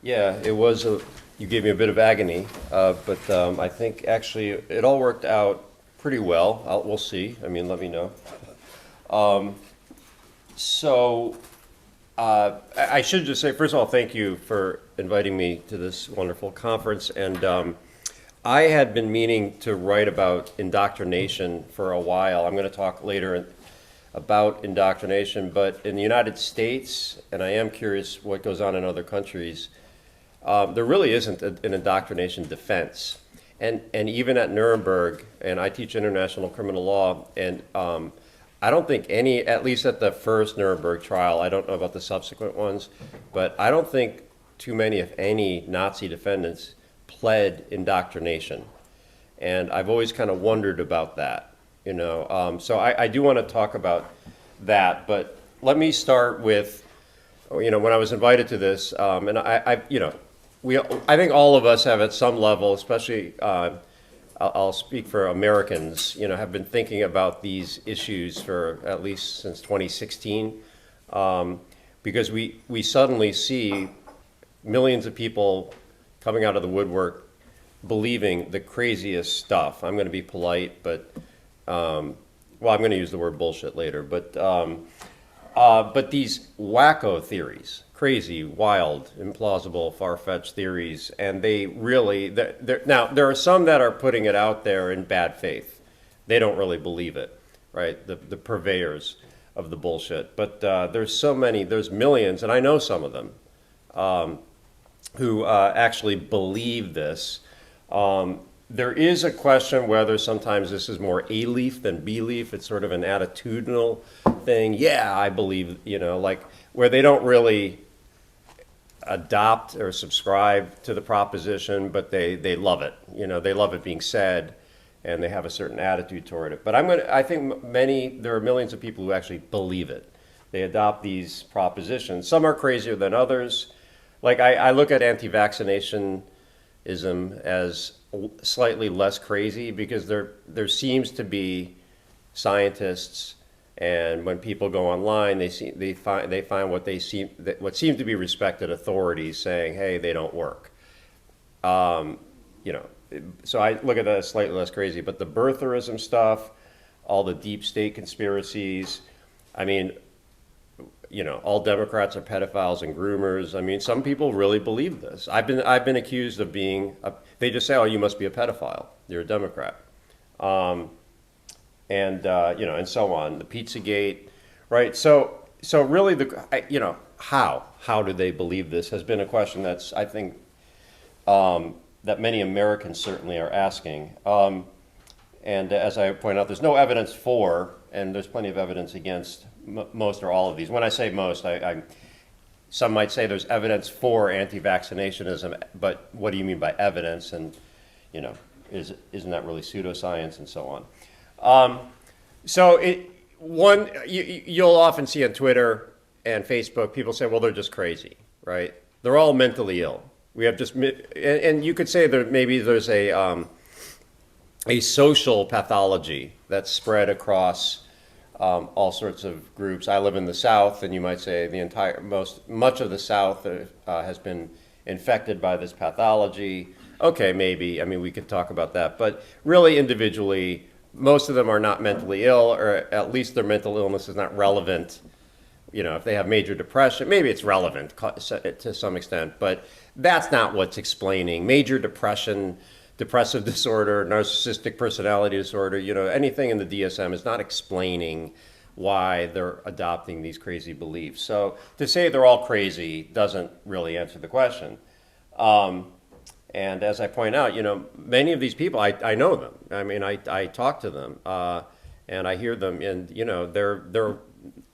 Yeah, it was you gave me a bit of agony, but I think actually it all worked out pretty well. We'll see. I mean, let me know. Um, so I should just say, first of all, thank you for inviting me to this wonderful conference. And I had been meaning to write about indoctrination for a while. I'm going to talk later about indoctrination, but in the United States, and I am curious what goes on in other countries, there really isn't an indoctrination defense. And even at Nuremberg, and I teach international criminal law, and I don't think any, at least at the first Nuremberg trial, I don't know about the subsequent ones, but I don't think too many, if any, Nazi defendants pled indoctrination. And I've always kind of wondered about that, you know. So I do want to talk about that, but let me start with, you know, when I was invited to this, and you know, I think all of us have at some level, especially I'll speak for Americans, you know, have been thinking about these issues for at least since 2016, because we suddenly see millions of people coming out of the woodwork believing the craziest stuff. I'm going to be polite, but well, I'm going to use the word bullshit later, but these wacko theories, crazy, wild, implausible, far-fetched theories, and they really, now there are some that are putting it out there in bad faith. They don't really believe it, right? The purveyors of the bullshit. But there's so many, there's millions, and I know some of them, who actually believe this. There is a question whether sometimes this is more A-leaf than B-leaf. It's sort of an attitudinal thing. Yeah, I believe, you know, like where they don't really adopt or subscribe to the proposition, but they love it. You know, they love it being said, and they have a certain attitude toward it. But I think there are millions of people who actually believe it. They adopt these propositions. Some are crazier than others. Like I look at anti-vaccinationism as slightly less crazy because there seems to be scientists, and when people go online, they find what seem to be respected authorities saying, hey, they don't work. You know, so I look at that as slightly less crazy. But the birtherism stuff, all the deep state conspiracies, I mean, you know, all Democrats are pedophiles and groomers. I mean, some people really believe this. I've been accused of being. They just say, "Oh, you must be a pedophile. You're a Democrat," and you know, and so on. The Pizzagate, right? So really, you know, how do they believe this has been a question that's I think that many Americans certainly are asking. And as I point out, there's no evidence for, and there's plenty of evidence against most or all of these. When I say most, some might say there's evidence for anti-vaccinationism, but what do you mean by evidence? And, you know, isn't that really pseudoscience and so on? So you'll often see on Twitter and Facebook, people say, well, they're just crazy, right? They're all mentally ill. We have just, and you could say that maybe there's a social pathology that's spread across all sorts of groups. I live in the South, and you might say much of the South has been infected by this pathology. Okay, maybe. I mean, we could talk about that. But really, individually, most of them are not mentally ill, or at least their mental illness is not relevant. You know, if they have major depression, maybe it's relevant to some extent, but that's not what's explaining major depression, depressive disorder, narcissistic personality disorder, you know, anything in the DSM is not explaining why they're adopting these crazy beliefs. So to say they're all crazy doesn't really answer the question. And as I point out, you know, many of these people, I know them. I mean, I talk to them, and I hear them, and, you know, they're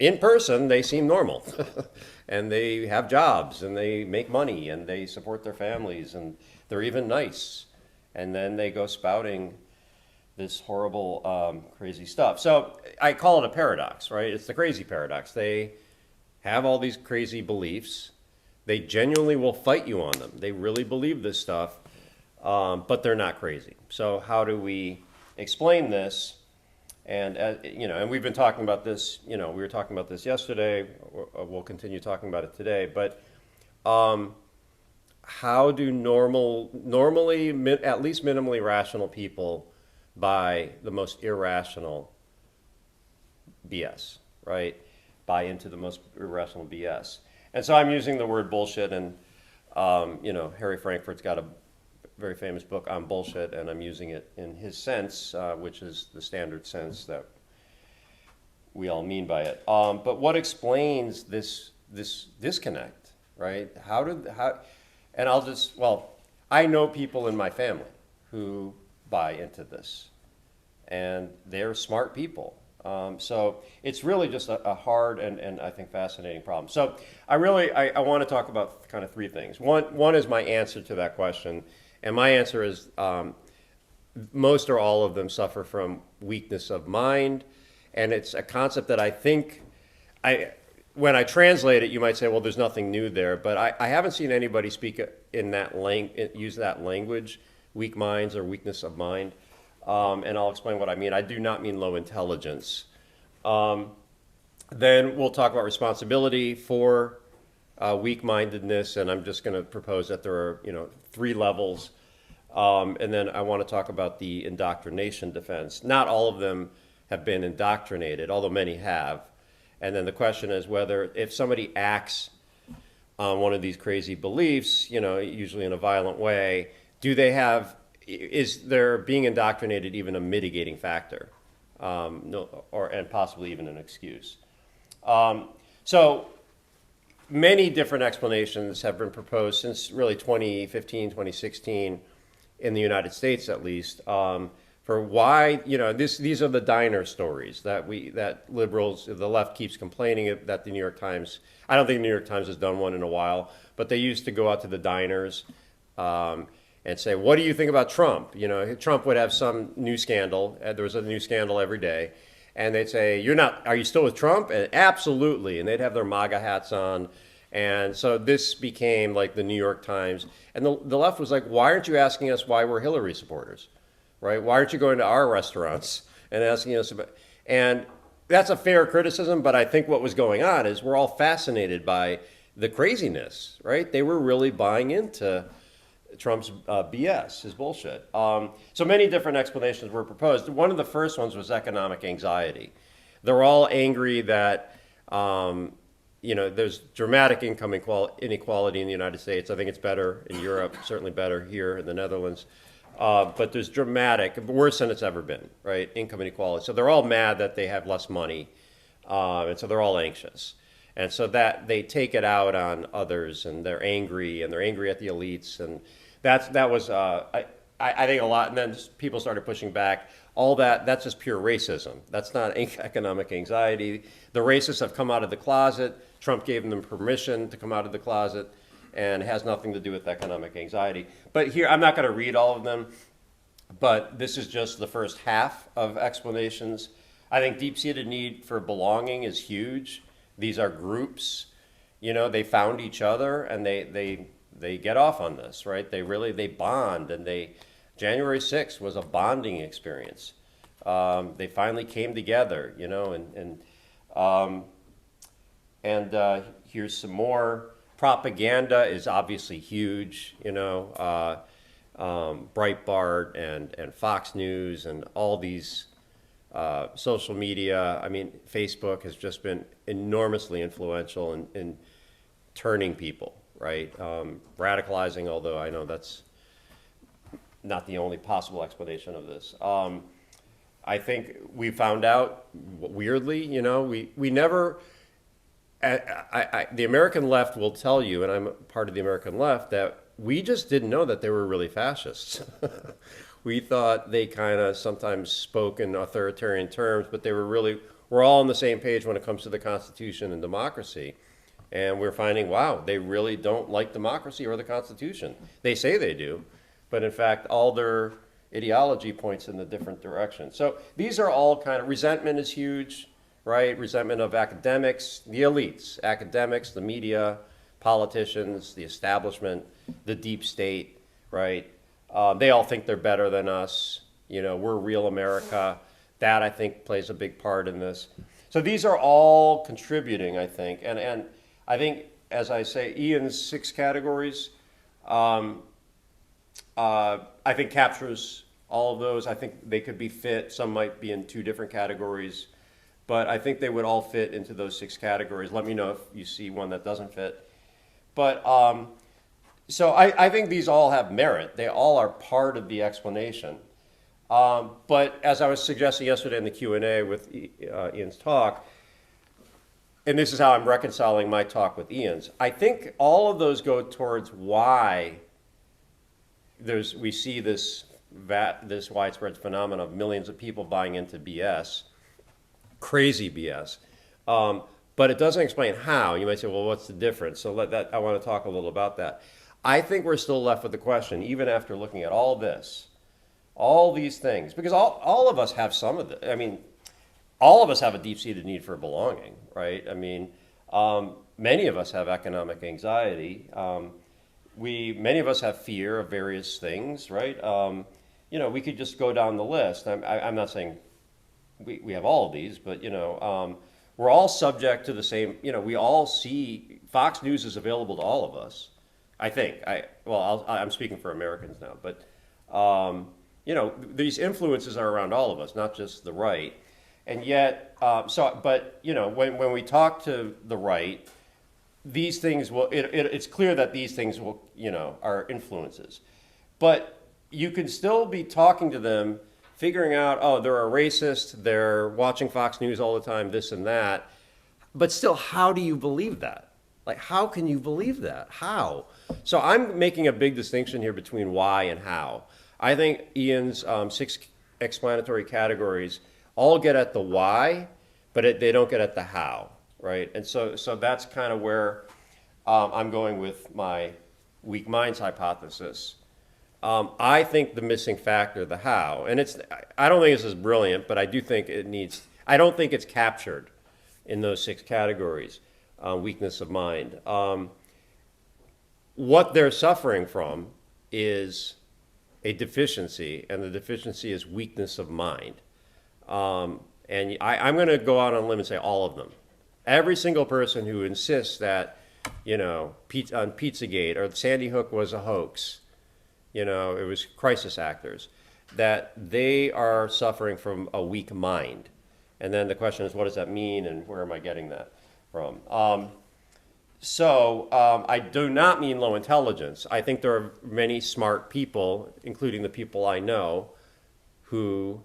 in person, they seem normal. And they have jobs, and they make money, and they support their families, and they're even nice. And then they go spouting this horrible, crazy stuff. So I call it a paradox, right? It's the crazy paradox. They have all these crazy beliefs. They genuinely will fight you on them. They really believe this stuff, but they're not crazy. So how do we explain this? And you know, and we've been talking about this. You know, we were talking about this yesterday. We'll continue talking about it today. But how do normally, at least minimally rational people buy the most irrational BS, right? Buy into the most irrational BS. And so I'm using the word bullshit, and Harry Frankfurt's got a very famous book on bullshit, and I'm using it in his sense, which is the standard sense that we all mean by it. But what explains this disconnect, right? And I know people in my family who buy into this, and they're smart people. So it's really just a hard and I think fascinating problem. So I want to talk about kind of three things. One is my answer to that question, and my answer is most or all of them suffer from weakness of mind, and it's a concept that I think when I translate it, you might say, well, there's nothing new there, but I haven't seen anybody speak in that use that language, weak minds or weakness of mind. And I'll explain what I mean. I do not mean low intelligence. Then we'll talk about responsibility for weak-mindedness, and I'm just going to propose that there are, three levels. And then I want to talk about the indoctrination defense. Not all of them have been indoctrinated, although many have. And then the question is whether if somebody acts on one of these crazy beliefs, usually in a violent way, is their being indoctrinated even a mitigating factor, and possibly even an excuse? So many different explanations have been proposed since really 2015, 2016, in the United States at least, for why these are the diner stories that liberals, the left keeps complaining that the New York Times. I don't think the New York Times has done one in a while, but they used to go out to the diners. And say, what do you think about Trump? Trump would have some new scandal. There was a new scandal every day. And they'd say, are you still with Trump? And absolutely. And they'd have their MAGA hats on. And so this became like the New York Times. And the left was like, why aren't you asking us why we're Hillary supporters? Right? Why aren't you going to our restaurants and asking us about... And that's a fair criticism, but I think what was going on is we're all fascinated by the craziness, right? They were really buying into Trump's BS, his bullshit. So many different explanations were proposed. One of the first ones was economic anxiety. They're all angry that there's dramatic income inequality in the United States. I think it's better in Europe, certainly better here in the Netherlands. But there's worse than it's ever been, right? Income inequality. So they're all mad that they have less money, and so they're all anxious. And so that they take it out on others, and they're angry at the elites, and that was I think a lot. And then people started pushing back. All that's just pure racism. That's not economic anxiety. The racists have come out of the closet. Trump gave them permission to come out of the closet, and it has nothing to do with economic anxiety. But here, I'm not going to read all of them, but this is just the first half of explanations. I think deep-seated need for belonging is huge. These are groups, they found each other, and they get off on this, right? They bond, and January 6th was a bonding experience. They finally came together, and here's some more. Propaganda is obviously huge, Breitbart and Fox News and all these social media. I mean, Facebook has just been enormously influential in turning people, right? Radicalizing, although I know that's not the only possible explanation of this. I think we found out, weirdly, we never... the American left will tell you, and I'm part of the American left, that we just didn't know that they were really fascists. We thought they kind of sometimes spoke in authoritarian terms, but we're all on the same page when it comes to the Constitution and democracy. And we're finding, wow, they really don't like democracy or the Constitution. They say they do, but in fact, all their ideology points in a different direction. So these are all kind of, resentment is huge, right? Resentment of academics, the elites, academics, the media, politicians, the establishment, the deep state, right? They all think they're better than us. We're real America. That, I think, plays a big part in this. So these are all contributing, I think. And I think, as I say, Ian's 6 categories Um, I think captures all of those. I think they could be fit. Some might be in two different categories, but I think they would all fit into those six categories. Let me know if you see one that doesn't fit. But so I think these all have merit. They all are part of the explanation. But as I was suggesting yesterday in the Q&A with Ian's talk, and this is how I'm reconciling my talk with Ian's, I think all of those go towards why we see this widespread phenomenon of millions of people buying into BS, crazy BS. But it doesn't explain how. You might say, well, what's the difference? So I want to talk a little about that. I think we're still left with the question, even after looking at all this, all these things, because all of us have some of it. I mean, all of us have a deep-seated need for belonging, right? I mean, many of us have economic anxiety. Many of us have fear of various things, right? We could just go down the list. I'm not saying we have all of these, but, we're all subject to the same, we all see, Fox News is available to all of us, I think. I'm speaking for Americans now, but, these influences are around all of us, not just the right. And yet, when we talk to the right, these things it's clear that these things will, are influences. But you can still be talking to them, figuring out, oh, they're a racist, they're watching Fox News all the time, this and that. But still, how do you believe that? Like, how can you believe that? How? So I'm making a big distinction here between why and how. I think Ian's 6 explanatory categories all get at the why, but they don't get at the how, right? And so that's kind of where I'm going with my weak minds hypothesis. I think the missing factor, the how, and I don't think this is brilliant, but I do think I don't think it's captured in those 6 categories, weakness of mind. What they're suffering from is a deficiency, and the deficiency is weakness of mind. And I'm going to go out on a limb and say all of them. Every single person who insists that, on Pizzagate or Sandy Hook was a hoax, it was crisis actors, that they are suffering from a weak mind. And then the question is, what does that mean, and where am I getting that from? I do not mean low intelligence. I think there are many smart people, including the people I know, who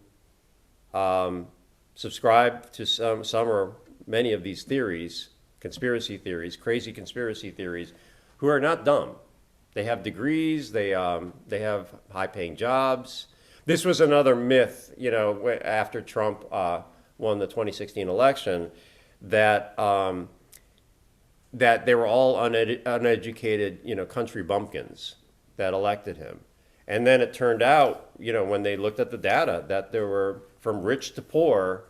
subscribe to some or many of these theories, conspiracy theories, crazy conspiracy theories, who are not dumb. They have degrees, they have high-paying jobs. This was another myth, after Trump won the 2016 election, that they were all uneducated, country bumpkins that elected him. And then it turned out, when they looked at the data, that there were, from rich to poor,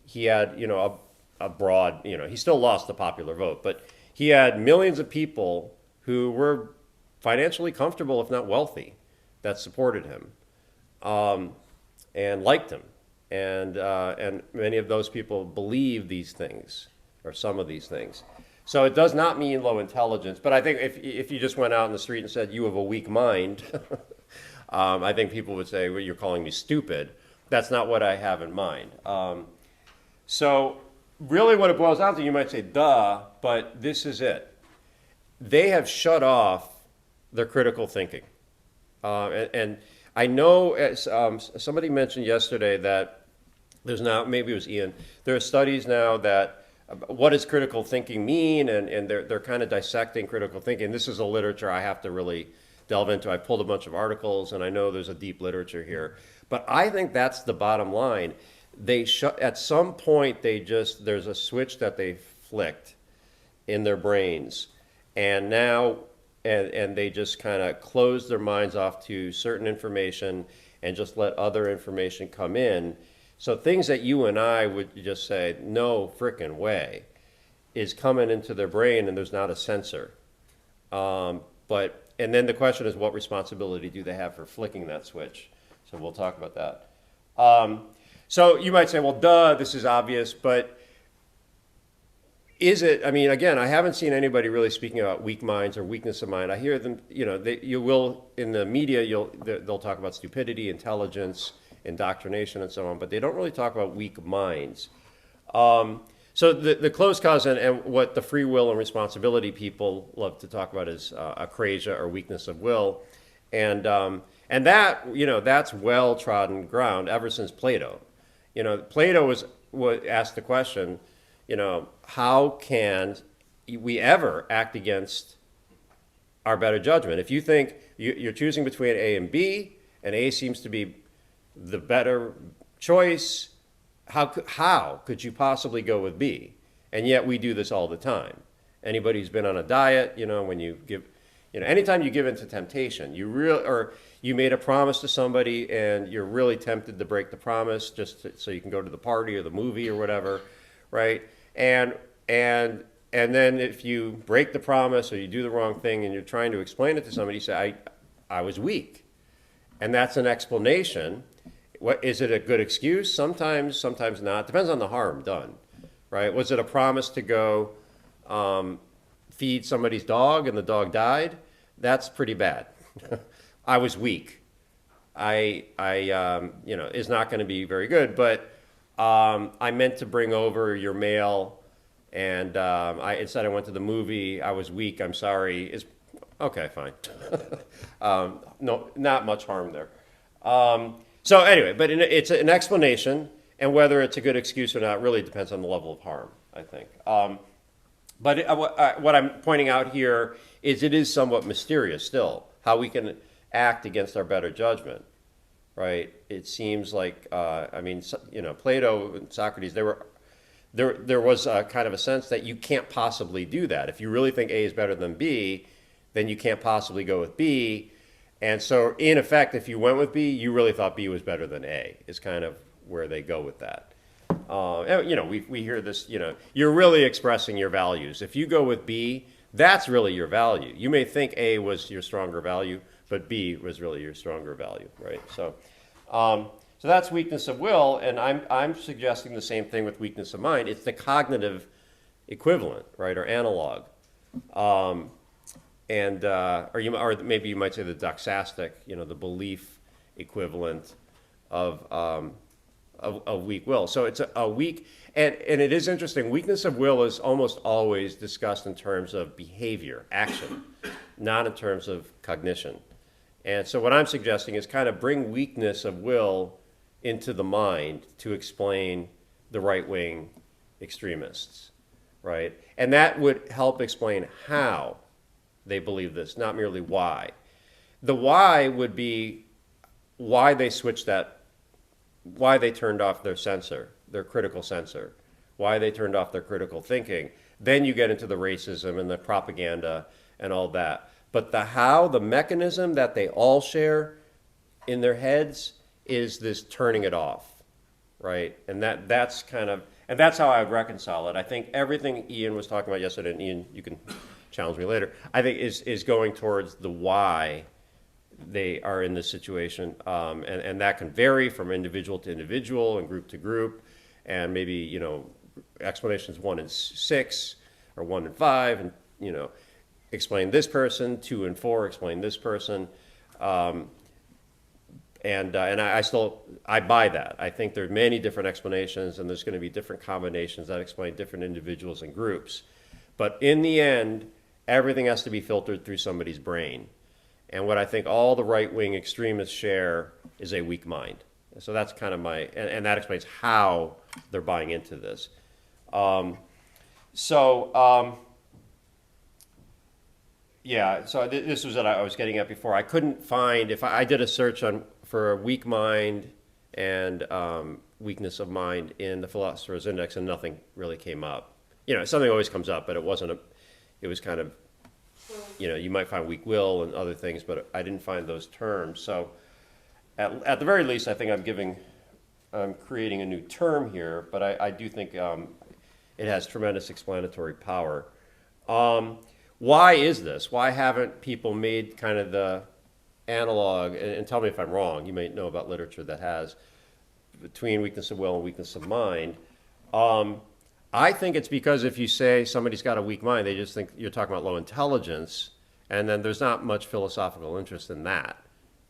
he had, a broad, he still lost the popular vote, but he had millions of people who were financially comfortable, if not wealthy, that supported him and liked him. And many of those people believe these things, or some of these things. So it does not mean low intelligence, but I think if you just went out in the street and said, you have a weak mind, I think people would say, well, you're calling me stupid. That's not what I have in mind. So really what it boils down to, you might say, duh, but this is it. They have shut off their critical thinking. And I know somebody mentioned yesterday that there's now, maybe it was Ian, there are studies now that what does critical thinking mean, and they're kind of dissecting critical thinking. This is a literature I have to really delve into. I pulled a bunch of articles, and I know there's a deep literature here. But I think that's the bottom line. At some point, there's a switch that they flicked in their brains, and now, and they just kind of closed their minds off to certain information and just let other information come in. So things that you and I would just say, no frickin' way, is coming into their brain, and there's not a censor. And then the question is, what responsibility do they have for flicking that switch? So we'll talk about that. So you might say, well, duh, this is obvious, but is it? I mean, again, I haven't seen anybody really speaking about weak minds or weakness of mind. I hear them, you will in the media, they'll talk about stupidity, intelligence, indoctrination, and so on, but they don't really talk about weak minds. So the closed cause and what the free will and responsibility people love to talk about is acrasia or weakness of will, and that that's well trodden ground ever since Plato. Plato was asked the question, how can we ever act against our better judgment? If you think you're choosing between A and B, and A seems to be the better choice, how could you possibly go with B? And yet we do this all the time. Anybody who's been on a diet, when you give, anytime you give into temptation, or you made a promise to somebody and you're really tempted to break the promise so you can go to the party or the movie or whatever, right? And then if you break the promise or you do the wrong thing and you're trying to explain it to somebody, you say, I was weak. And that's an explanation. What is it a good excuse? Sometimes not. Depends on the harm done, right? Was it a promise to go feed somebody's dog and the dog died? That's pretty bad. I was weak. I is not going to be very good. But I meant to bring over your mail, and instead I went to the movie. I was weak. I'm sorry. It's okay. Fine. No, not much harm there. So anyway, but it's an explanation, and whether it's a good excuse or not really depends on the level of harm, I think. But what I'm pointing out here is it is somewhat mysterious still, how we can act against our better judgment, right? It seems like, Plato and Socrates, there was a kind of a sense that you can't possibly do that. If you really think A is better than B, then you can't possibly go with B. And so, in effect, if you went with B, you really thought B was better than A, is kind of where they go with that. We hear this, you're really expressing your values. If you go with B, that's really your value. You may think A was your stronger value, but B was really your stronger value, right? So that's weakness of will, and I'm suggesting the same thing with weakness of mind. It's the cognitive equivalent, right, or analog. Or maybe you might say the doxastic, the belief equivalent of weak will. So it's a weak, and it is interesting. Weakness of will is almost always discussed in terms of behavior, action, not in terms of cognition. And so what I'm suggesting is kind of bring weakness of will into the mind to explain the right-wing extremists, right? And that would help explain how they believe this, not merely why. The why would be why they switched why they turned off their sensor, their critical sensor, why they turned off their critical thinking. Then you get into the racism and the propaganda and all that. But the how, the mechanism that they all share in their heads is this turning it off, right? And that's how I would reconcile it. I think everything Ian was talking about yesterday, and Ian, you can challenge me later, I think is going towards the why they are in this situation. And that can vary from individual to individual and group to group. And maybe, explanations 1 and 6 or 1 and 5, and, explain this person, 2 and 4 explain this person. And I buy that. I think there are many different explanations, and there's going to be different combinations that explain different individuals and groups. But in the end, everything has to be filtered through somebody's brain. And what I think all the right-wing extremists share is a weak mind. So that's kind of and that explains how they're buying into this. This was what I was getting at before. I couldn't find, if I did a search for a weak mind and weakness of mind in the Philosopher's Index, and nothing really came up. Something always comes up, but it was kind of, you might find weak will and other things, but I didn't find those terms. So at the very least, I think I'm creating a new term here, but I do think it has tremendous explanatory power. Why is this? Why haven't people made kind of the analog, and tell me if I'm wrong, you may know about literature that has, between weakness of will and weakness of mind. I think it's because if you say somebody's got a weak mind, they just think you're talking about low intelligence, and then there's not much philosophical interest in that,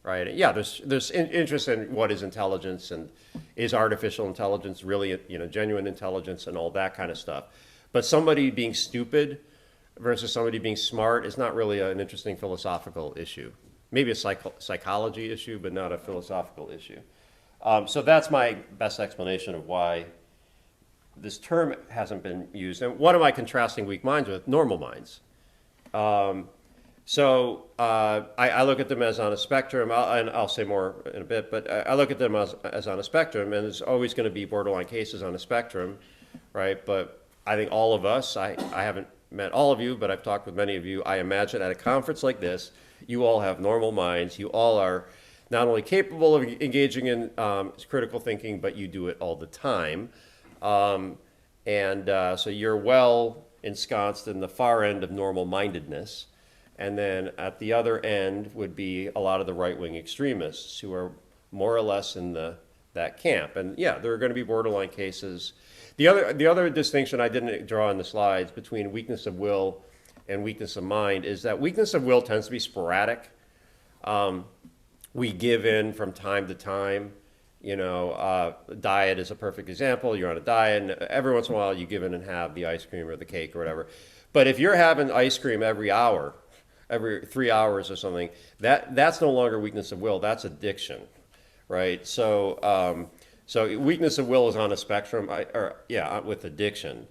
right? Yeah, there's interest in what is intelligence and is artificial intelligence really, genuine intelligence and all that kind of stuff. But somebody being stupid versus somebody being smart is not really an interesting philosophical issue. Maybe a psychology issue, but not a philosophical issue. So that's my best explanation of why this term hasn't been used. And what am I contrasting weak minds with? Normal minds. I look at them as on a spectrum, and I'll say more in a bit, but I look at them as on a spectrum, and there's always going to be borderline cases on a spectrum, right? But I think all of us, I haven't met all of you, but I've talked with many of you. I imagine at a conference like this, you all have normal minds. You all are not only capable of engaging in critical thinking, but you do it all the time. So you're well ensconced in the far end of normal-mindedness. And then at the other end would be a lot of the right-wing extremists who are more or less in that camp. And yeah, there are going to be borderline cases. The other distinction I didn't draw in the slides between weakness of will and weakness of mind is that weakness of will tends to be sporadic. We give in from time to time. Diet is a perfect example. You're on a diet, and every once in a while you give in and have the ice cream or the cake or whatever. But if you're having ice cream every hour, every 3 hours or something, that's no longer weakness of will. That's addiction, right? So weakness of will is on a spectrum, with addiction.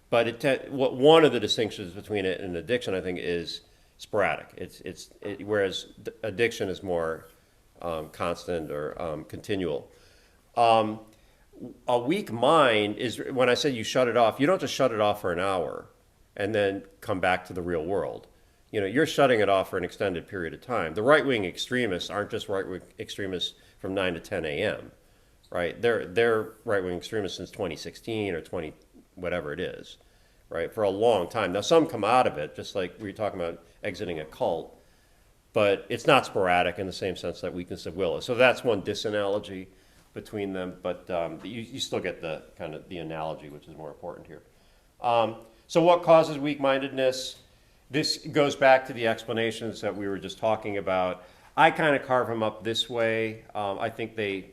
But one of the distinctions between it and addiction, I think, is sporadic. Whereas addiction is more constant or continual. A weak mind is, when I say you shut it off, you don't just shut it off for an hour and then come back to the real world. You're shutting it off for an extended period of time. The right-wing extremists aren't just right-wing extremists from 9 to 10 a.m., right? They're right-wing extremists since 2016 or 20, whatever it is, right? For a long time. Now, some come out of it, just like we were talking about exiting a cult, but it's not sporadic in the same sense that weakness of will is. So that's one disanalogy between them, but you still get the kind of the analogy, which is more important here. So what causes weak-mindedness? This goes back to the explanations that we were just talking about. I kind of carve them up this way. I think they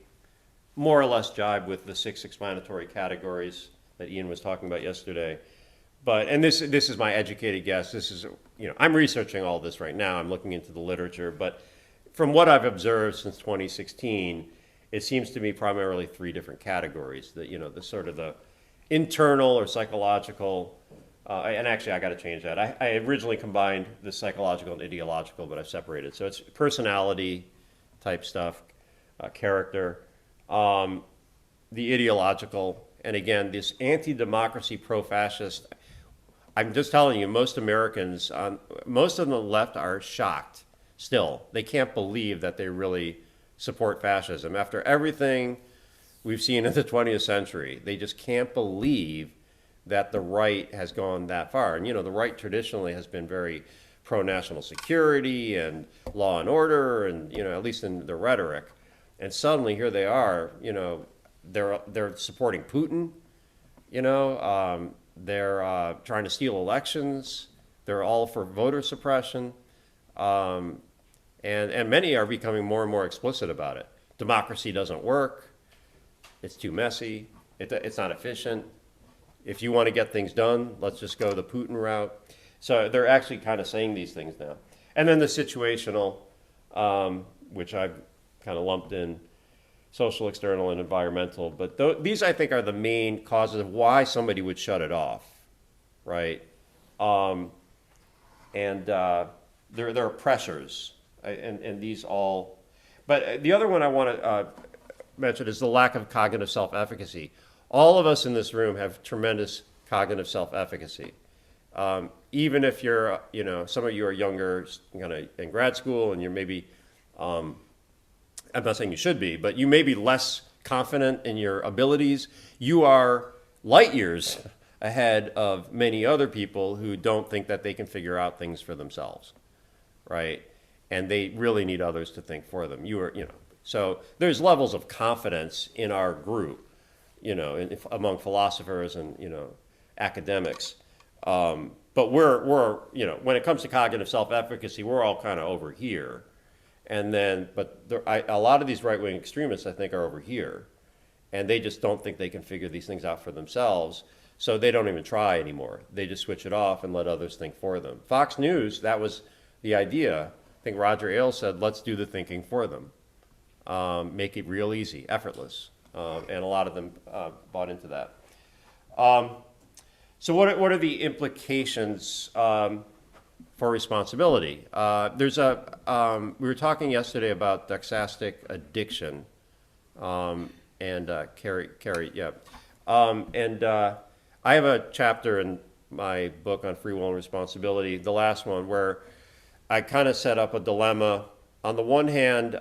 more or less jibe with the 6 explanatory categories that Ian was talking about yesterday. And this is my educated guess. This is, I'm researching all this right now. I'm looking into the literature, but from what I've observed since 2016, it seems to me primarily 3 different categories. The sort of the internal or psychological, and actually I got to change that. I originally combined the psychological and ideological, but I've separated. So it's personality type stuff, character, the ideological, and again, this anti-democracy, pro-fascist. I'm just telling you, most Americans, most of the left are shocked still. They can't believe that they really support fascism. After everything we've seen in the 20th century, they just can't believe that the right has gone that far. And, the right traditionally has been very pro-national security and law and order and, at least in the rhetoric. And suddenly here they are, they're supporting Putin, they're trying to steal elections. They're all for voter suppression. And many are becoming more and more explicit about it. Democracy doesn't work. It's too messy. It's not efficient. If you want to get things done, let's just go the Putin route. So they're actually kind of saying these things now. And then the situational, which I've kind of lumped in, social, external, and environmental. But these, I think, are the main causes of why somebody would shut it off, right? There are pressures, and these all. But the other one I want to mention is the lack of cognitive self-efficacy. All of us in this room have tremendous cognitive self-efficacy. Even if you're, some of you are younger, kind of in grad school, and you're maybe. I'm not saying you should be, but you may be less confident in your abilities. You are light years ahead of many other people who don't think that they can figure out things for themselves, right? And they really need others to think for them. So there's levels of confidence in our group, among philosophers and, academics. But we're when it comes to cognitive self-efficacy, we're all kind of over here. And then, a lot of these right-wing extremists, I think, are over here. And they just don't think they can figure these things out for themselves. So they don't even try anymore. They just switch it off and let others think for them. Fox News, that was the idea. I think Roger Ailes said, let's do the thinking for them. Make it real easy, effortless. And a lot of them bought into that. So what are the implications for responsibility? We were talking yesterday about doxastic addiction, and Carrie, yeah. I have a chapter in my book on free will and responsibility, the last one, where I kind of set up a dilemma. On the one hand,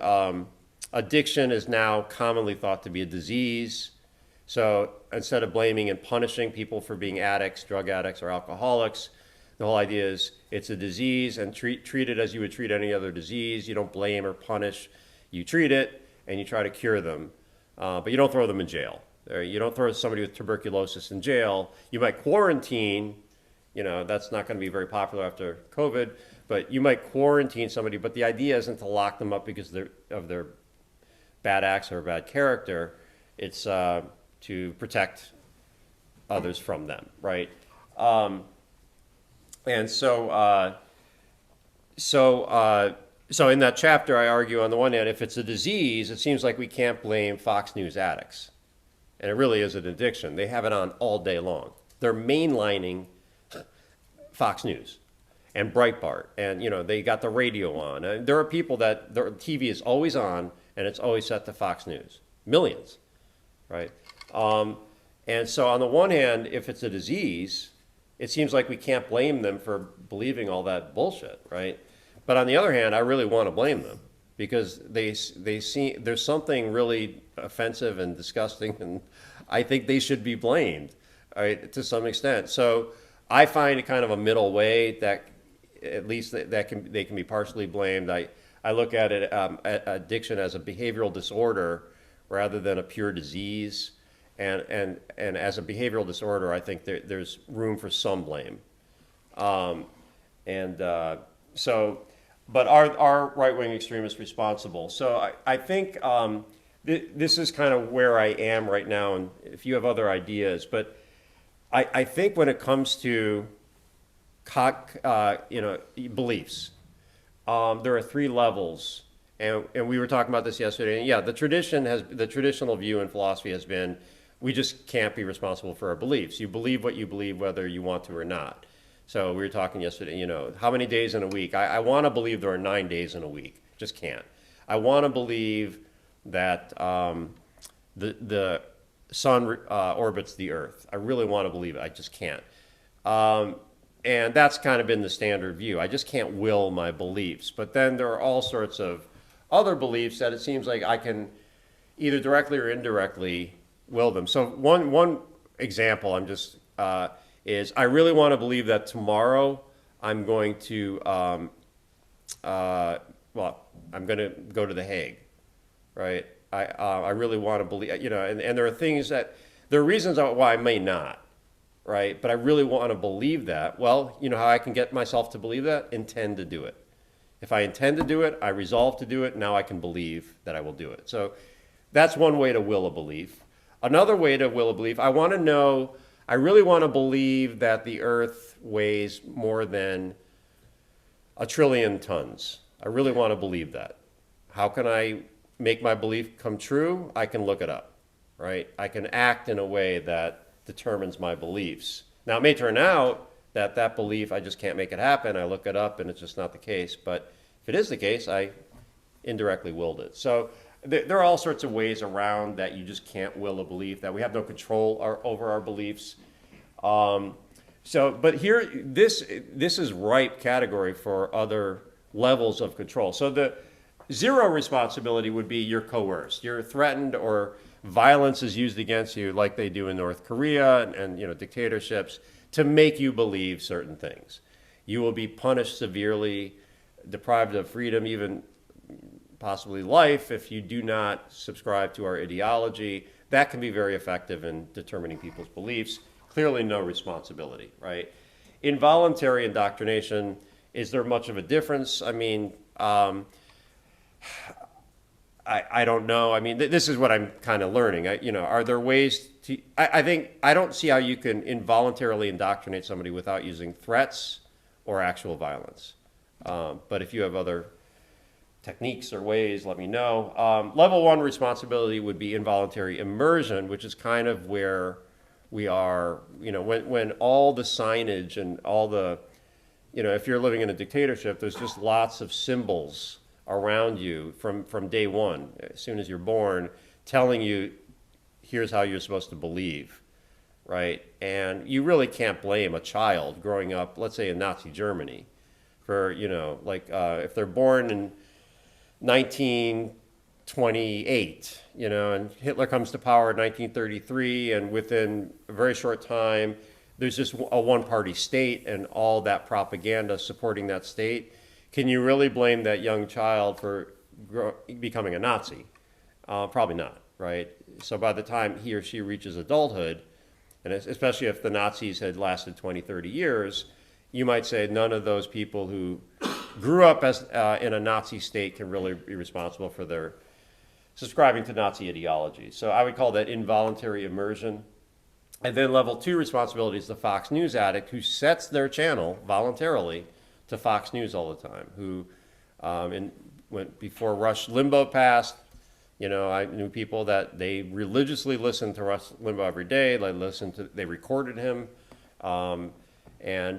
addiction is now commonly thought to be a disease. So instead of blaming and punishing people for being addicts, drug addicts, or alcoholics, the whole idea is it's a disease and treat it as you would treat any other disease. You don't blame or punish. You treat it and you try to cure them, but you don't throw them in jail. You don't throw somebody with tuberculosis in jail. You might quarantine. That's not going to be very popular after COVID, but you might quarantine somebody. But the idea isn't to lock them up because of their bad acts or bad character. It's to protect others from them, right? And so in that chapter, I argue on the one hand, if it's a disease, it seems like we can't blame Fox News addicts. And it really is an addiction. They have it on all day long. They're mainlining Fox News and Breitbart. And, they got the radio on. And there are people that their TV is always on, and it's always set to Fox News. Millions, right? And so on the one hand, if it's a disease, it seems like we can't blame them for believing all that bullshit, right? But on the other hand, I really want to blame them because they see there's something really offensive and disgusting, and I think they should be blamed, right, to some extent. So I find it kind of a middle way that at least they can be partially blamed. I look at it addiction as a behavioral disorder rather than a pure disease, and as a behavioral disorder, I think there's room for some blame, But are right-wing extremists responsible? So I think this is kind of where I am right now, and if you have other ideas, but I think when it comes to beliefs, there are three levels, and we were talking about this yesterday. And yeah, the traditional view in philosophy has been we just can't be responsible for our beliefs. You believe what you believe, whether you want to or not. So we were talking yesterday, how many days in a week? I want to believe there are 9 days in a week. Just can't. I want to believe that the sun orbits the earth. I really want to believe it. I just can't. And that's kind of been the standard view. I just can't will my beliefs. But then there are all sorts of other beliefs that it seems like I can either directly or indirectly will them. So one example is I really want to believe that tomorrow I'm going to I'm going to go to The Hague, right? I really want to believe, and there are things there are reasons why I may not, right? But I really want to believe that. Well, you know how I can get myself to believe that? Intend to do it. If I intend to do it, I resolve to do it. Now I can believe that I will do it. So that's one way to will a belief. Another way to will a belief, I really want to believe that the earth weighs more than 1 trillion tons. I really want to believe that. How can I make my belief come true? I can look it up, right? I can act in a way that determines my beliefs. Now, it may turn out that belief, I just can't make it happen. I look it up and it's just not the case. But if it is the case, I indirectly willed it. So there are all sorts of ways around that you just can't will a belief, that we have no control over our beliefs. But here, this is ripe category for other levels of control. So the zero responsibility would be you're coerced, you're threatened, or violence is used against you, like they do in North Korea and dictatorships, to make you believe certain things. You will be punished severely, deprived of freedom, even possibly life, if you do not subscribe to our ideology. That can be very effective in determining people's beliefs. clearly no responsibility, right? Involuntary indoctrination, is there much of a difference? I mean, I don't know. I mean, this is what I'm kind of learning. Are there ways to? I think I don't see how you can involuntarily indoctrinate somebody without using threats or actual violence. But if you have other techniques or ways, let me know. Level 1 responsibility would be involuntary immersion, which is kind of where we are. When all the signage and all the, if you're living in a dictatorship, there's just lots of symbols around you from day one, as soon as you're born, telling you, here's how you're supposed to believe, right? And you really can't blame a child growing up, let's say in Nazi Germany, for, if they're born in 1928, and Hitler comes to power in 1933, and within a very short time, there's just a one-party state and all that propaganda supporting that state. Can you really blame that young child for becoming a Nazi? Probably not, right? So by the time he or she reaches adulthood, and especially if the Nazis had lasted 20, 30 years, you might say none of those people who grew up as in a Nazi state can really be responsible for their subscribing to Nazi ideology. So I would call that involuntary immersion. And then level 2 responsibility is the Fox News addict who sets their channel voluntarily to Fox News all the time, who before Rush Limbaugh passed, I knew people that they religiously listened to Rush Limbaugh every day. They recorded him. And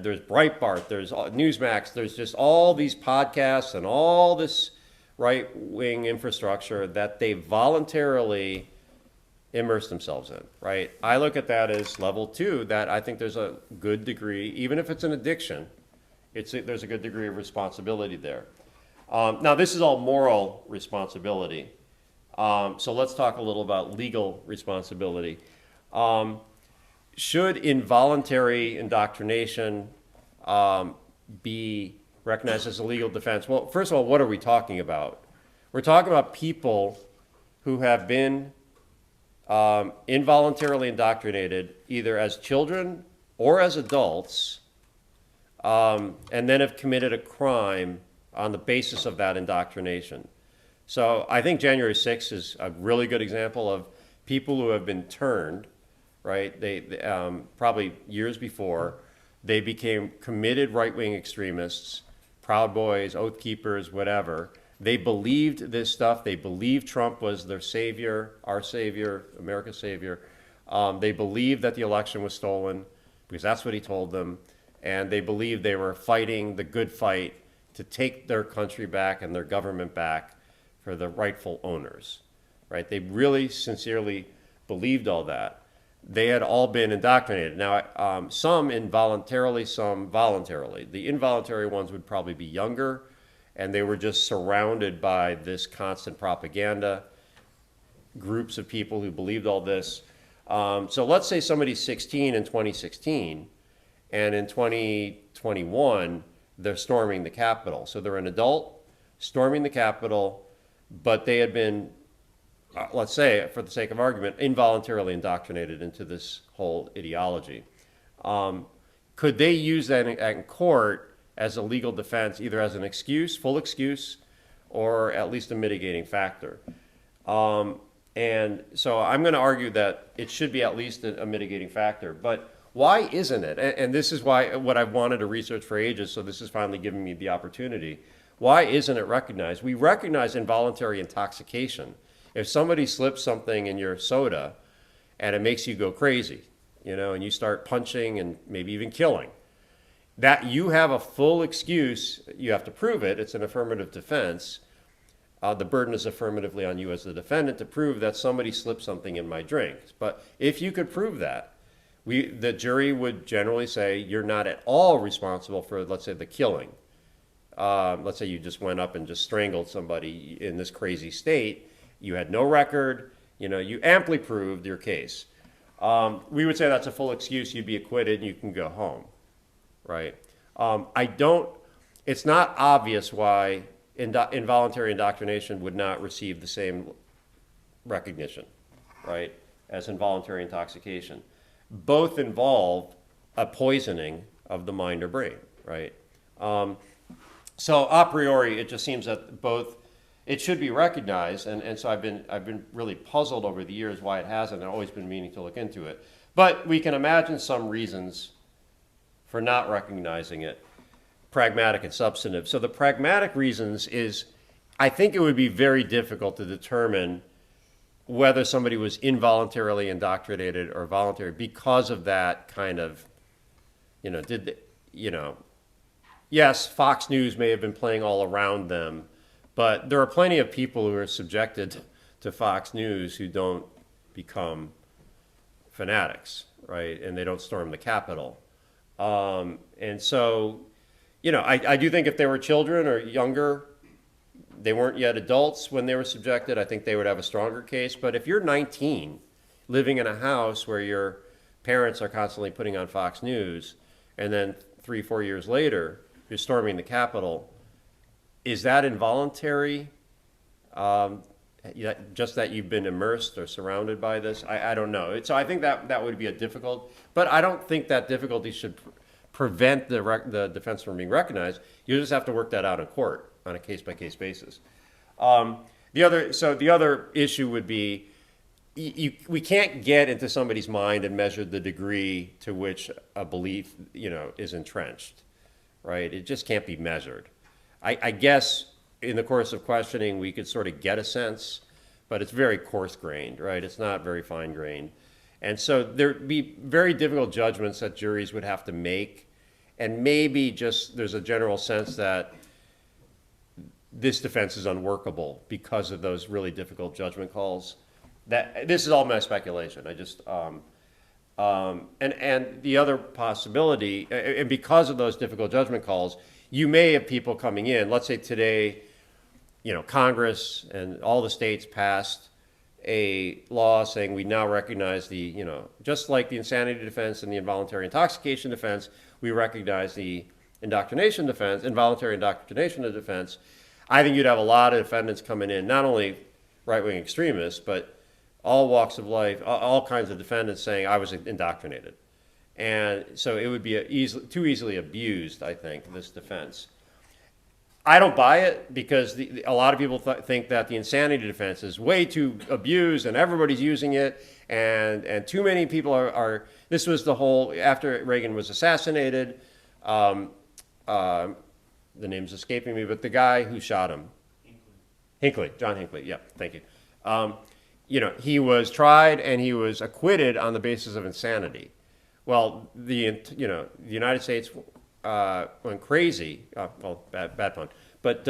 there's Breitbart, there's Newsmax, there's just all these podcasts and all this right-wing infrastructure that they voluntarily immerse themselves in, right? I look at that as level 2, that I think there's a good degree, even if it's an addiction, there's a good degree of responsibility there. Now, this is all moral responsibility. So let's talk a little about legal responsibility. Should involuntary indoctrination be recognized as a legal defense? Well, first of all, what are we talking about? We're talking about people who have been involuntarily indoctrinated either as children or as adults, and then have committed a crime on the basis of that indoctrination. So I think January 6th is a really good example of people who have been turned, right? They probably years before, they became committed right-wing extremists, Proud Boys, Oath Keepers, whatever. They believed this stuff. They believed Trump was their savior, our savior, America's savior. They believed that the election was stolen because that's what he told them. And they believed they were fighting the good fight to take their country back and their government back for the rightful owners, right? They really sincerely believed all that. They had all been indoctrinated. Now, some involuntarily, some voluntarily. The involuntary ones would probably be younger, and they were just surrounded by this constant propaganda, groups of people who believed all this. So let's say somebody's 16 in 2016, and in 2021, they're storming the Capitol. So they're an adult storming the Capitol, but they had been, let's say, for the sake of argument, involuntarily indoctrinated into this whole ideology. Could they use that in court as a legal defense, either as an excuse, full excuse, or at least a mitigating factor? And so I'm going to argue that it should be at least a mitigating factor. But why isn't it? And this is what I've wanted to research for ages, so this is finally giving me the opportunity. Why isn't it recognized? We recognize involuntary intoxication. If somebody slips something in your soda and it makes you go crazy, and you start punching and maybe even killing, that you have a full excuse, you have to prove it, it's an affirmative defense. The burden is affirmatively on you as the defendant to prove that somebody slipped something in my drink. But if you could prove that, the jury would generally say you're not at all responsible for, let's say, the killing. Let's say you just went up and just strangled somebody in this crazy state. You had no record. You amply proved your case. We would say that's a full excuse. You'd be acquitted and you can go home, right? It's not obvious why involuntary indoctrination would not receive the same recognition, right, as involuntary intoxication. both involve a poisoning of the mind or brain, right? So a priori, it just seems that both, it should be recognized, and so I've been really puzzled over the years why it hasn't. I've always been meaning to look into it. But we can imagine some reasons for not recognizing it, pragmatic and substantive. So the pragmatic reasons is, I think it would be very difficult to determine whether somebody was involuntarily indoctrinated or voluntary because of that kind of, yes, Fox News may have been playing all around them, but there are plenty of people who are subjected to Fox News who don't become fanatics, right? And they don't storm the Capitol. And so, I do think if they were children or younger, they weren't yet adults when they were subjected, I think they would have a stronger case. But if you're 19, living in a house where your parents are constantly putting on Fox News, and then 3-4 years later, you're storming the Capitol, is that involuntary? Just that you've been immersed or surrounded by this? I don't know. So I think that would be a difficult, but I don't think that difficulty should prevent the defense from being recognized. You just have to work that out in court on a case-by-case basis. The other issue would be, we can't get into somebody's mind and measure the degree to which a belief, is entrenched, right? It just can't be measured. I guess in the course of questioning, we could sort of get a sense, but it's very coarse-grained, right? It's not very fine-grained. And so there'd be very difficult judgments that juries would have to make, and maybe just there's a general sense that this defense is unworkable because of those really difficult judgment calls. That this is all my speculation. I just and the other possibility, and because of those difficult judgment calls, you may have people coming in. Let's say today, Congress and all the states passed a law saying we now recognize the, just like the insanity defense and the involuntary intoxication defense, we recognize the indoctrination defense, involuntary indoctrination defense. I think you'd have a lot of defendants coming in, not only right-wing extremists, but all walks of life, all kinds of defendants saying I was indoctrinated. And so it would be too easily abused, I think, this defense. I don't buy it because a lot of people think that the insanity defense is way too abused and everybody's using it, and too many people are this was the whole, after Reagan was assassinated, the name's escaping me, but the guy who shot him. John Hinckley, yeah, thank you. He was tried and he was acquitted on the basis of insanity. Well, the United States went crazy. Bad pun. But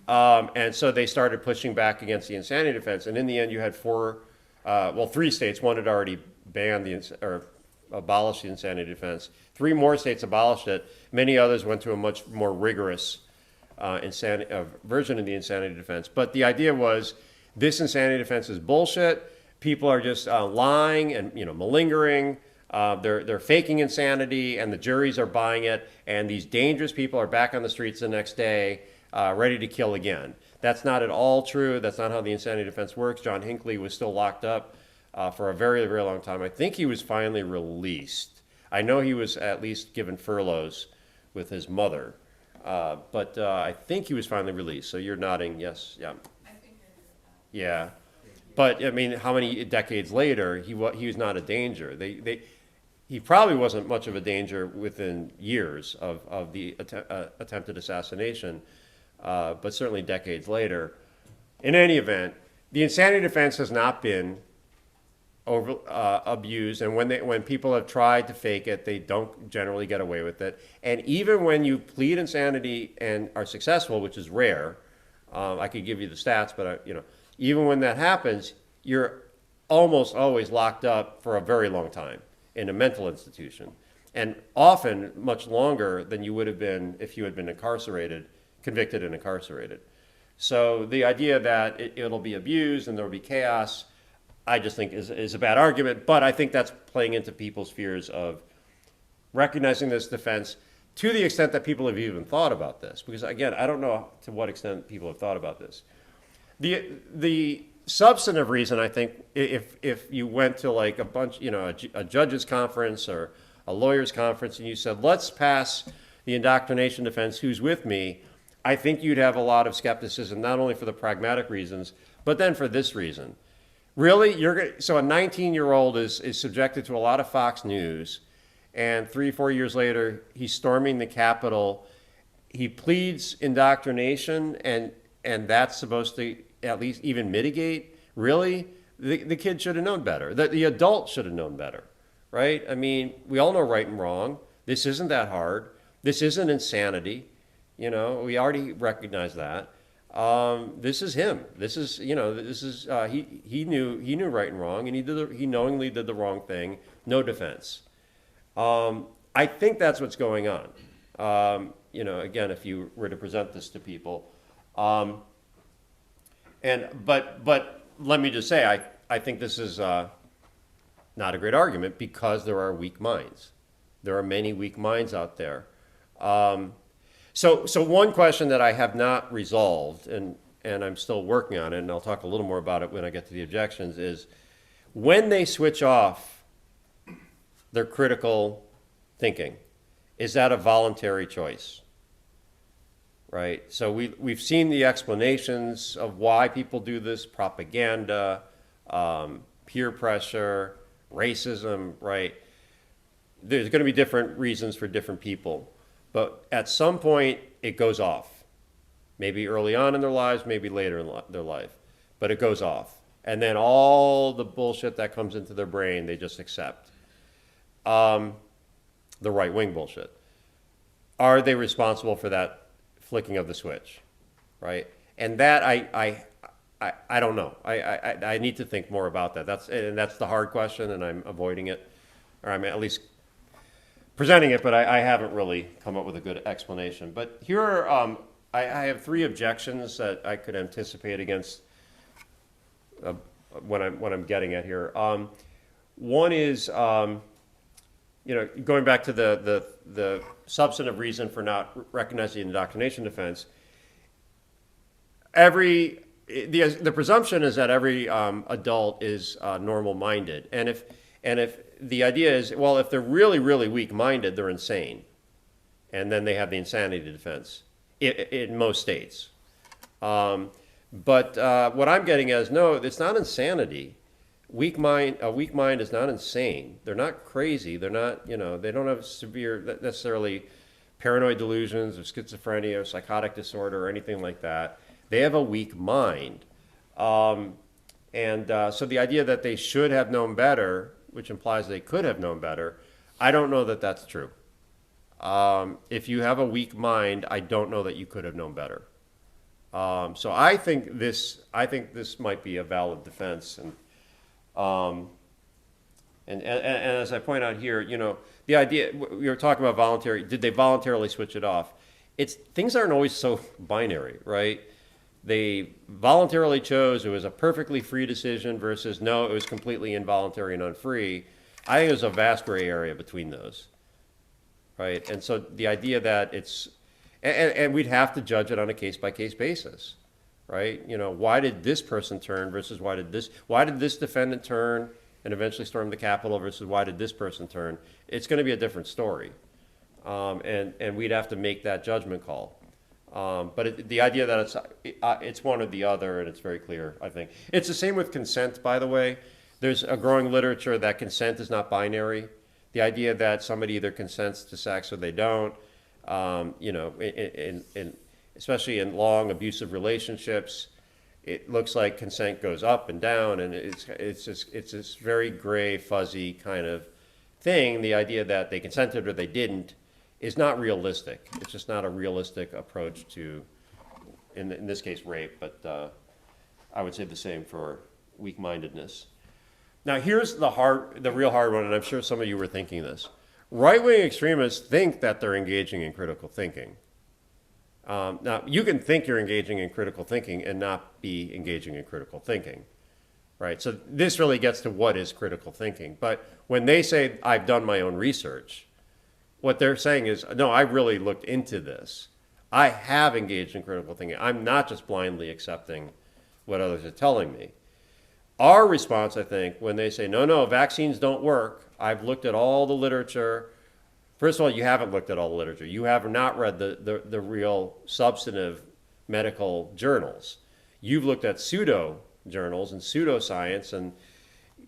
and so they started pushing back against the insanity defense. And in the end, you had 3 states. One had already banned or abolished the insanity defense. 3 more states abolished it. Many others went to a much more rigorous version of the insanity defense. But the idea was this insanity defense is bullshit. People are just lying and malingering. They're faking insanity, and the juries are buying it, and these dangerous people are back on the streets the next day, ready to kill again. That's not at all true. That's not how the insanity defense works. John Hinckley was still locked up for a very, very long time. I think he was finally released. I know he was at least given furloughs with his mother, but I think he was finally released. So you're nodding, yes, yeah. I think I heard that. Yeah. But, I mean, how many decades later, he was not a danger. He probably wasn't much of a danger within years of the attempted assassination, but certainly decades later. In any event, the insanity defense has not been abused, and when people have tried to fake it, they don't generally get away with it. And even when you plead insanity and are successful, which is rare, I could give you the stats, but even when that happens, you're almost always locked up for a very long time in a mental institution, and often much longer than you would have been if you had been convicted and incarcerated. So the idea that it'll be abused and there'll be chaos, I just think is a bad argument, but I think that's playing into people's fears of recognizing this defense to the extent that people have even thought about this. Because again, I don't know to what extent people have thought about this. The substantive reason, I think, if you went to like a bunch, a judge's conference or a lawyer's conference, and you said, let's pass the indoctrination defense, who's with me? I think you'd have a lot of skepticism, not only for the pragmatic reasons, but then for this reason. Really, so a 19-year-old is subjected to a lot of Fox News, and 3-4 years later, he's storming the Capitol. He pleads indoctrination, and that's supposed to at least even mitigate. Really, the kid should have known better. The adult should have known better, right? I mean, we all know right and wrong. This isn't that hard. This isn't insanity. We already recognize that. This is him. This is he knew right and wrong, and he knowingly did the wrong thing. No defense. I think that's what's going on. Again, if you were to present this to people, but let me just say, I think this is not a great argument because there are weak minds. There are many weak minds out there. So one question that I have not resolved, and I'm still working on it, and I'll talk a little more about it when I get to the objections, is when they switch off their critical thinking, is that a voluntary choice? Right? So we've seen the explanations of why people do this: propaganda, peer pressure, racism, right? There's going to be different reasons for different people. But at some point, it goes off. Maybe early on in their lives, maybe later in their life. But it goes off. And then all the bullshit that comes into their brain, they just accept. The right-wing bullshit. Are they responsible for that flicking of the switch? Right? And that, I don't know. I need to think more about that. That's the hard question, and I'm avoiding it. Or I'm at least presenting it, but I haven't really come up with a good explanation. But here are, I have 3 objections that I could anticipate against what I'm getting at here. One is, going back to the substantive reason for not recognizing the indoctrination defense. The presumption is that every adult is normal-minded, and if the idea is, well, if they're really, really weak-minded, they're insane. And then they have the insanity defense in most states. But what I'm getting at is, no, it's not insanity. A weak mind is not insane. They're not crazy. They're not, they don't have severe, necessarily paranoid delusions or schizophrenia or psychotic disorder or anything like that. They have a weak mind. So the idea that they should have known better, which implies they could have known better, I don't know that that's true. If you have a weak mind, I don't know that you could have known better. So I think this might be a valid defense, and as I point out here, the idea we were talking about voluntary. Did they voluntarily switch it off? Things aren't always so binary, right? They voluntarily chose, it was a perfectly free decision, versus no, it was completely involuntary and unfree. I think there's a vast gray area between those, right? And so the idea that and we'd have to judge it on a case-by-case basis, right? Why did this person turn versus why did this defendant turn and eventually storm the Capitol versus why did this person turn? It's going to be a different story, and we'd have to make that judgment call. But the idea that it's one or the other, and it's very clear, I think. It's the same with consent, by the way. There's a growing literature that consent is not binary. The idea that somebody either consents to sex or they don't, especially in long abusive relationships, it looks like consent goes up and down, and it's this very gray, fuzzy kind of thing. The idea that they consented or they didn't is not realistic. It's just not a realistic approach to, in this case, rape, but I would say the same for weak-mindedness. Now, here's the real hard one, and I'm sure some of you were thinking this. Right-wing extremists think that they're engaging in critical thinking. Now, you can think you're engaging in critical thinking and not be engaging in critical thinking, right? So this really gets to what is critical thinking. But when they say, I've done my own research, what they're saying is, no, I really looked into this. I have engaged in critical thinking. I'm not just blindly accepting what others are telling me. Our response, I think, when they say, no, no, vaccines don't work, I've looked at all the literature. First of all, you haven't looked at all the literature. You have not read the real substantive medical journals. You've looked at pseudo journals and pseudoscience and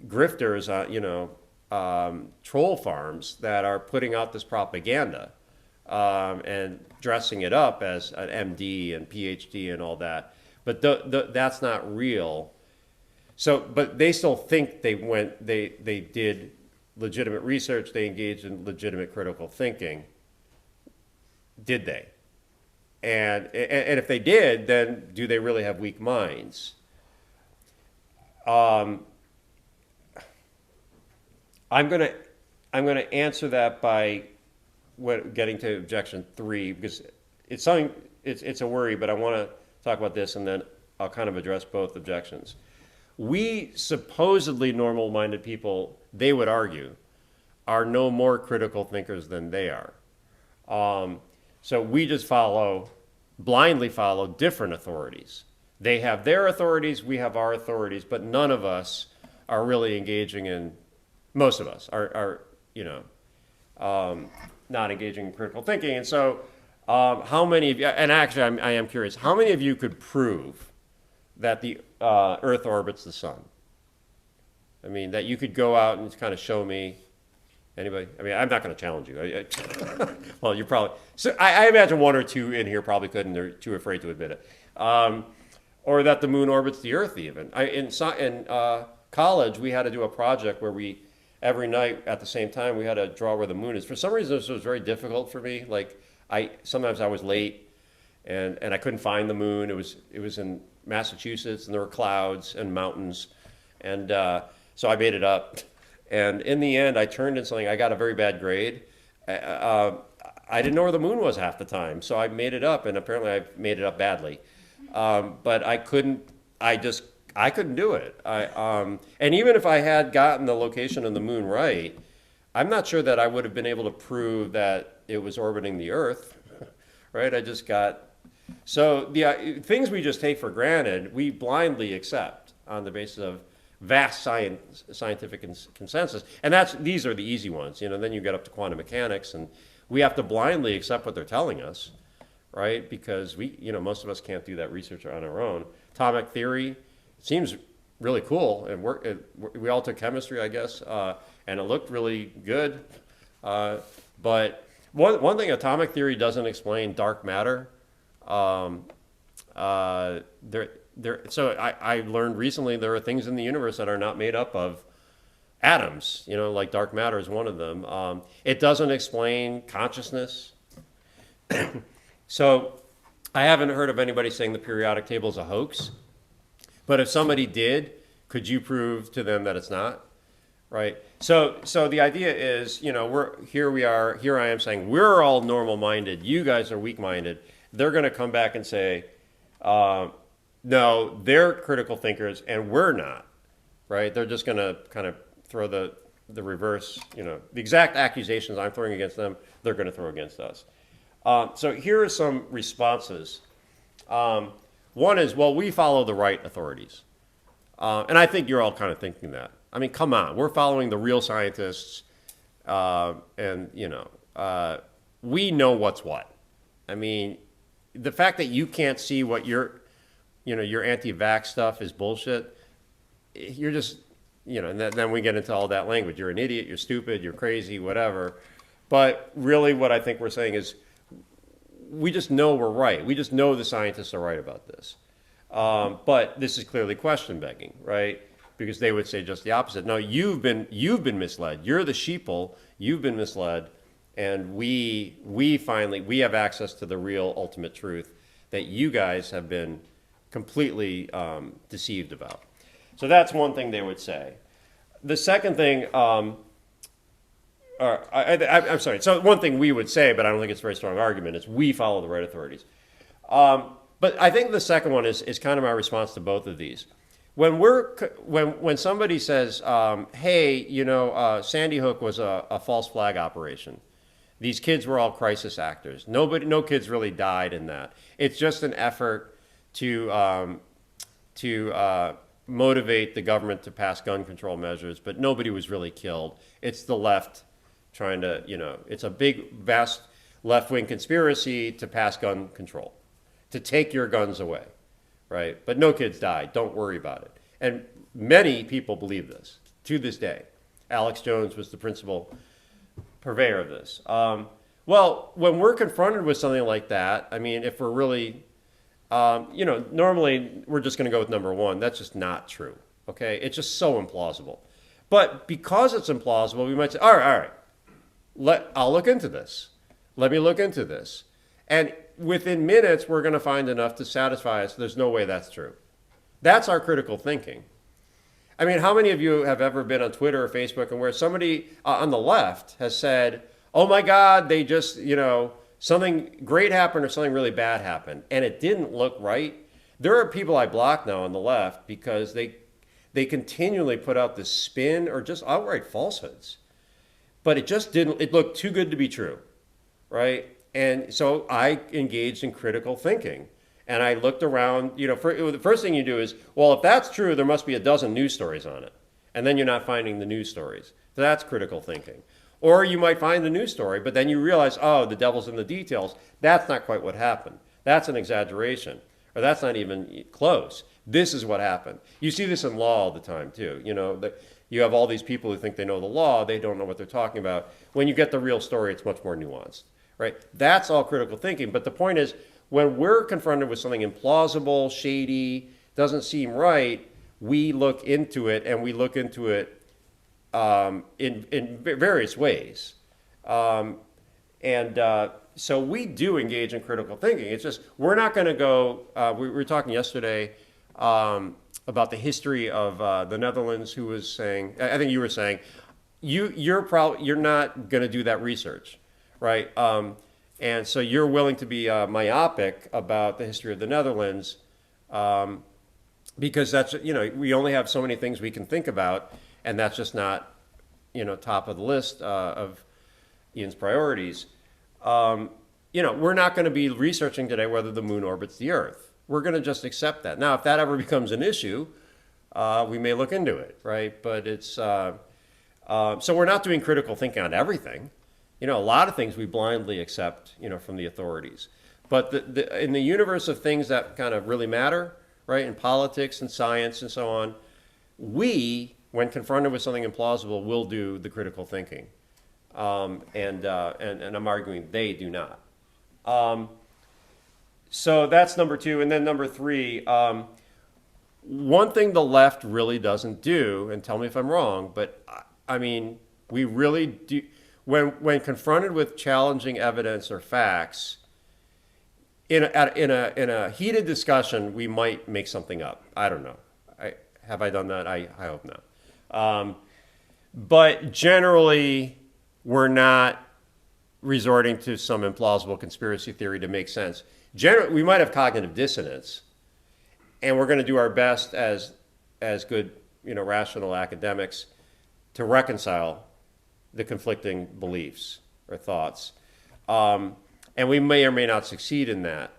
grifters, troll farms that are putting out this propaganda and dressing it up as an MD and PhD and all that. But that's not real. So, but they still think they did legitimate research, they engaged in legitimate critical thinking. Did they? And if they did, then do they really have weak minds? I'm gonna answer that by getting to objection 3, because it's something, it's a worry, but I want to talk about this and then I'll kind of address both objections. We supposedly normal-minded people, they would argue, are no more critical thinkers than they are. So we just blindly follow different authorities. They have their authorities, we have our authorities, but none of us are really engaging in, most of us are not engaging in critical thinking. And so how many of you, and actually I am curious, how many of you could prove that the Earth orbits the sun? I mean, that you could go out and kind of show me. Anybody? I mean, I'm not going to challenge you. Well, you're probably. So I imagine one or two in here probably couldn't. They're too afraid to admit it. Or that the moon orbits the Earth even. In college, we had to do a project where every night at the same time, we had to draw where the moon is. For some reason, this was very difficult for me. Like, sometimes I was late and I couldn't find the moon. It was in Massachusetts, and there were clouds and mountains, and so I made it up. And in the end, I turned in something. I got a very bad grade. I didn't know where the moon was half the time, so I made it up, and apparently I made it up badly. But I couldn't. I couldn't do it. And even if I had gotten the location of the moon right, I'm not sure that I would have been able to prove that it was orbiting the Earth. Right? So the things we just take for granted, we blindly accept on the basis of vast scientific consensus. And these are the easy ones. Then you get up to quantum mechanics, and we have to blindly accept what they're telling us, right? Because most of us can't do that research on our own. Atomic theory seems really cool, and we all took chemistry, I guess, and it looked really good. But one thing atomic theory doesn't explain: dark matter. So I learned recently there are things in the universe that are not made up of atoms, like dark matter is one of them. It doesn't explain consciousness. So I haven't heard of anybody saying the periodic table is a hoax, but if somebody did, could you prove to them that it's not? Right? So the idea is, here I am saying we're all normal-minded, you guys are weak-minded. They're going to come back and say, no, they're critical thinkers and we're not, right? They're just going to kind of throw the reverse, the exact accusations I'm throwing against them, they're going to throw against us. So here are some responses. One is, well, we follow the right authorities. And I think you're all kind of thinking that. I mean, come on, we're following the real scientists, and, we know what's what. I mean, the fact that you can't see what your anti-vax stuff is bullshit, you're just, and then we get into all that language. You're an idiot, you're stupid, you're crazy, whatever. But really what I think we're saying is we just know we're right. We just know the scientists are right about this. But this is clearly question begging, right? Because they would say just the opposite. No, you've been misled. You're the sheeple. You've been misled. And we have access to the real ultimate truth that you guys have been completely deceived about. So that's one thing they would say. The second thing, I'm sorry. So one thing we would say, but I don't think it's a very strong argument, is we follow the right authorities. But I think the second one is kind of my response to both of these. When somebody says, hey, Sandy Hook was a false flag operation. These kids were all crisis actors. No kids really died in that. It's just an effort to motivate the government to pass gun control measures, but nobody was really killed. It's the left trying to, it's a big, vast left-wing conspiracy to pass gun control, to take your guns away, right? But no kids died. Don't worry about it. And many people believe this to this day. Alex Jones was the principal purveyor of this. Well, when we're confronted with something like that, I mean, if we're really, normally we're just going to go with number one. That's just not true, okay? It's just so implausible. But because it's implausible, we might say, all right, I'll look into this. Let me look into this. And within minutes, we're going to find enough to satisfy us. There's no way that's true. That's our critical thinking. I mean, how many of you have ever been on Twitter or Facebook and where somebody on the left has said, oh my God, they just, something great happened or something really bad happened, and it didn't look right? There are people I block now on the left because they continually put out this spin or just outright falsehoods. But it looked too good to be true, right? And so I engaged in critical thinking. And I looked around, the first thing you do is, well, if that's true, there must be a dozen news stories on it. And then you're not finding the news stories. So that's critical thinking. Or you might find the news story, but then you realize, oh, the devil's in the details. That's not quite what happened. That's an exaggeration. Or that's not even close. This is what happened. You see this in law all the time, too. You have all these people who think they know the law. They don't know what they're talking about. When you get the real story, it's much more nuanced, right? That's all critical thinking. But the point is, when we're confronted with something implausible, shady, doesn't seem right, we look into it, and we look into it in various ways. So we do engage in critical thinking. It's just, we're not going to go, we were talking yesterday about the history of the Netherlands, who was saying, I think you were saying, you're not going to do that research, right? And so you're willing to be myopic about the history of the Netherlands because that's, we only have so many things we can think about, and that's just not, top of the list of Ian's priorities. We're not going to be researching today whether the moon orbits the Earth. We're going to just accept that. Now, if that ever becomes an issue, we may look into it, right? But it's, so we're not doing critical thinking on everything. A lot of things we blindly accept, from the authorities. But in the universe of things that kind of really matter, right, in politics and science and so on, we, when confronted with something implausible, will do the critical thinking. And I'm arguing they do not. So that's number two. And then number three, one thing the left really doesn't do, and tell me if I'm wrong, but I mean, we really do. When confronted with challenging evidence or facts, in a heated discussion, we might make something up. I don't know. Have I done that? I hope not. But generally, we're not resorting to some implausible conspiracy theory to make sense. We might have cognitive dissonance, and we're going to do our best as good, rational academics to reconcile the conflicting beliefs or thoughts. And we may or may not succeed in that.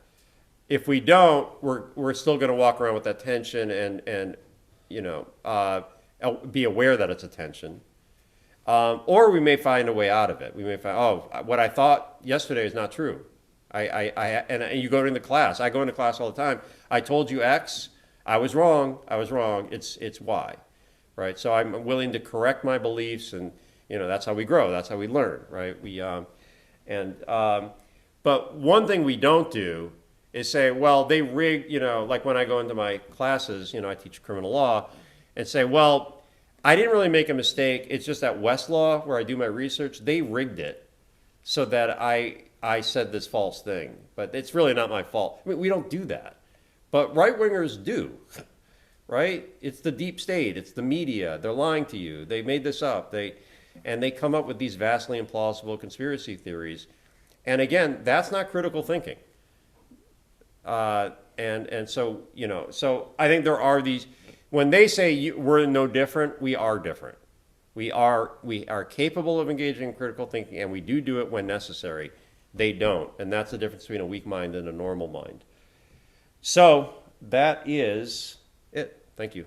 If we don't, we're still going to walk around with that tension and be aware that it's a tension. Or we may find a way out of it. We may find, what I thought yesterday is not true. And you go into class. I go into class all the time. I told you X. I was wrong. It's Y, right? So I'm willing to correct my beliefs, and that's how we grow. That's how we learn, right? But one thing we don't do is say, well, they rigged, like when I go into my classes, I teach criminal law, and say, well, I didn't really make a mistake. It's just that Westlaw, where I do my research, they rigged it so that I said this false thing. But it's really not my fault. I mean, we don't do that. But right-wingers do, right? It's the deep state. It's the media. They're lying to you. They made this up. And they come up with these vastly implausible conspiracy theories. And again, that's not critical thinking. And so, so I think there are these, when they say we're no different, we are different. We are capable of engaging in critical thinking, and we do it when necessary. They don't. And that's the difference between a weak mind and a normal mind. So that is it. Thank you.